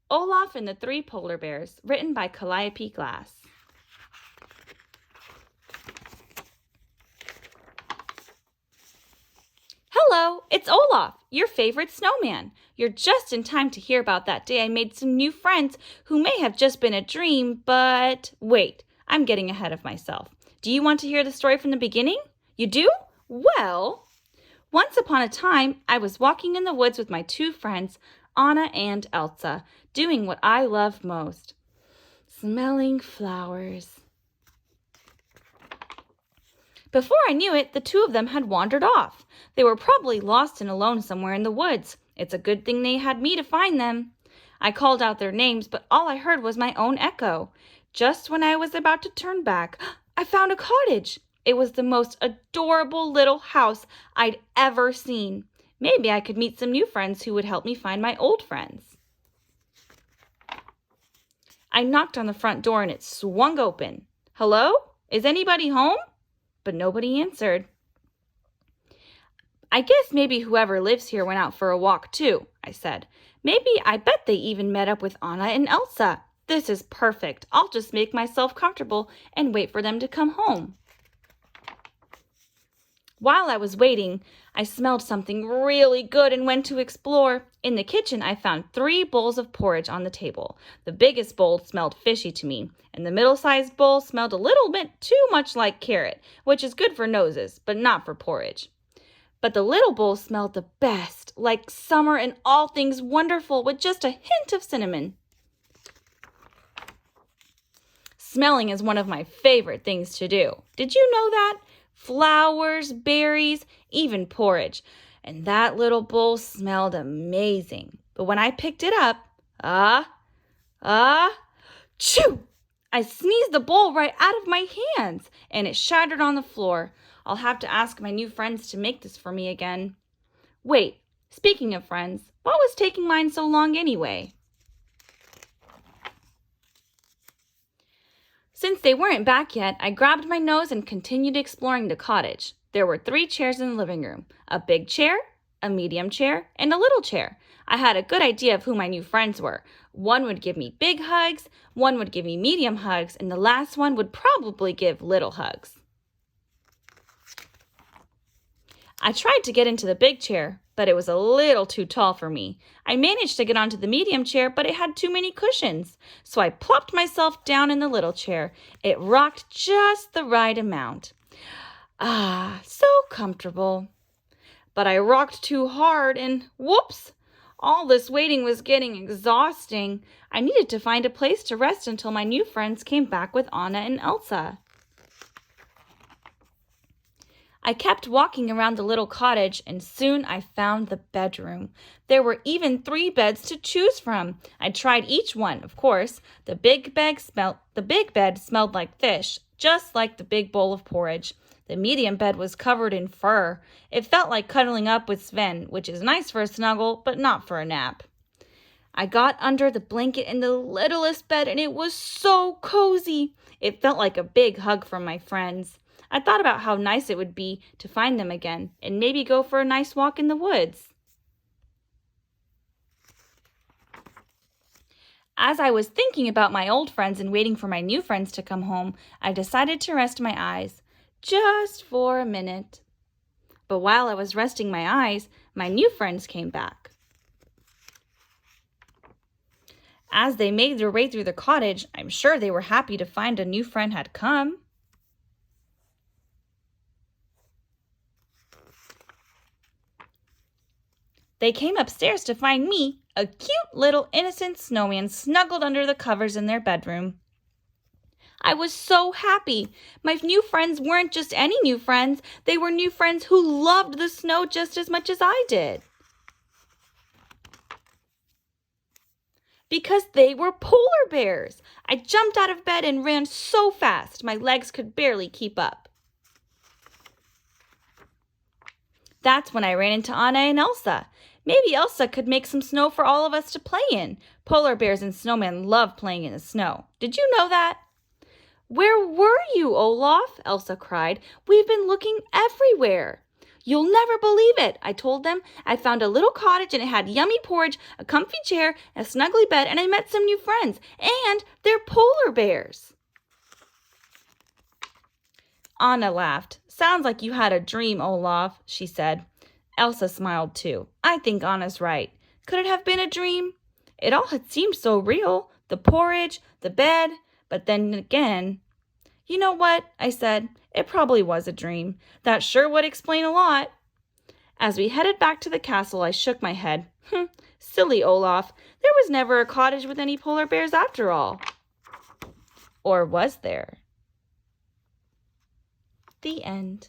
Olaf and the Three Polar Bears, written by Calliope Glass. Hello, it's Olaf, your favorite snowman. You're just in time to hear about that day I made some new friends who may have just been a dream, but wait, I'm getting ahead of myself. Do you want to hear the story from the beginning? You do? Well, once upon a time, I was walking in the woods with my two friends, Anna and Elsa, doing what I love most, smelling flowers. Before I knew it, the two of them had wandered off. They were probably lost and alone somewhere in the woods. It's a good thing they had me to find them. I called out their names, but all I heard was my own echo. Just when I was about to turn back, I found a cottage. It was the most adorable little house I'd ever seen. Maybe I could meet some new friends who would help me find my old friends. I knocked on the front door and it swung open. Hello? Is anybody home? But nobody answered. I guess maybe whoever lives here went out for a walk too, I said. I bet they even met up with Anna and Elsa. This is perfect. I'll just make myself comfortable and wait for them to come home. While I was waiting, I smelled something really good and went to explore. In the kitchen, I found 3 bowls of porridge on the table. The biggest bowl smelled fishy to me, and the middle-sized bowl smelled a little bit too much like carrot, which is good for noses, but not for porridge. But the little bowl smelled the best, like summer and all things wonderful with just a hint of cinnamon. Smelling is one of my favorite things to do. Did you know that? Flowers, berries, even porridge. And that little bowl smelled amazing. But when I picked it up, chew! I sneezed the bowl right out of my hands, and it shattered on the floor. I'll have to ask my new friends to make this for me again. Wait, speaking of friends, what was taking mine so long anyway? Since they weren't back yet, I grabbed my nose and continued exploring the cottage. There were 3 chairs in the living room, a big chair, a medium chair, and a little chair. I had a good idea of who my new friends were. One would give me big hugs, one would give me medium hugs, and the last one would probably give little hugs. I tried to get into the big chair, but it was a little too tall for me. I managed to get onto the medium chair, but it had too many cushions. So I plopped myself down in the little chair. It rocked just the right amount. So comfortable. But I rocked too hard and whoops! All this waiting was getting exhausting. I needed to find a place to rest until my new friends came back with Anna and Elsa. I kept walking around the little cottage, and soon I found the bedroom. There were even 3 beds to choose from. I tried each one, of course. The big bed smelled like fish, just like the big bowl of porridge. The medium bed was covered in fur. It felt like cuddling up with Sven, which is nice for a snuggle, but not for a nap. I got under the blanket in the littlest bed, and it was so cozy. It felt like a big hug from my friends. I thought about how nice it would be to find them again and maybe go for a nice walk in the woods. As I was thinking about my old friends and waiting for my new friends to come home, I decided to rest my eyes, just for a minute. But while I was resting my eyes, my new friends came back. As they made their way through the cottage, I'm sure they were happy to find a new friend had come. They came upstairs to find me, a cute little innocent snowman snuggled under the covers in their bedroom. I was so happy. My new friends weren't just any new friends. They were new friends who loved the snow just as much as I did. Because they were polar bears. I jumped out of bed and ran so fast my legs could barely keep up. That's when I ran into Anna and Elsa. Maybe Elsa could make some snow for all of us to play in. Polar bears and snowmen love playing in the snow. Did you know that? Where were you, Olaf? Elsa cried. We've been looking everywhere. You'll never believe it, I told them. I found a little cottage and it had yummy porridge, a comfy chair, a snuggly bed, and I met some new friends. And they're polar bears. Anna laughed. Sounds like you had a dream, Olaf, she said. Elsa smiled too. I think Anna's right. Could it have been a dream? It all had seemed so real. The porridge, the bed, but then again... You know what? I said. It probably was a dream. That sure would explain a lot. As we headed back to the castle, I shook my head. Silly Olaf. There was never a cottage with any polar bears after all. Or was there? The end.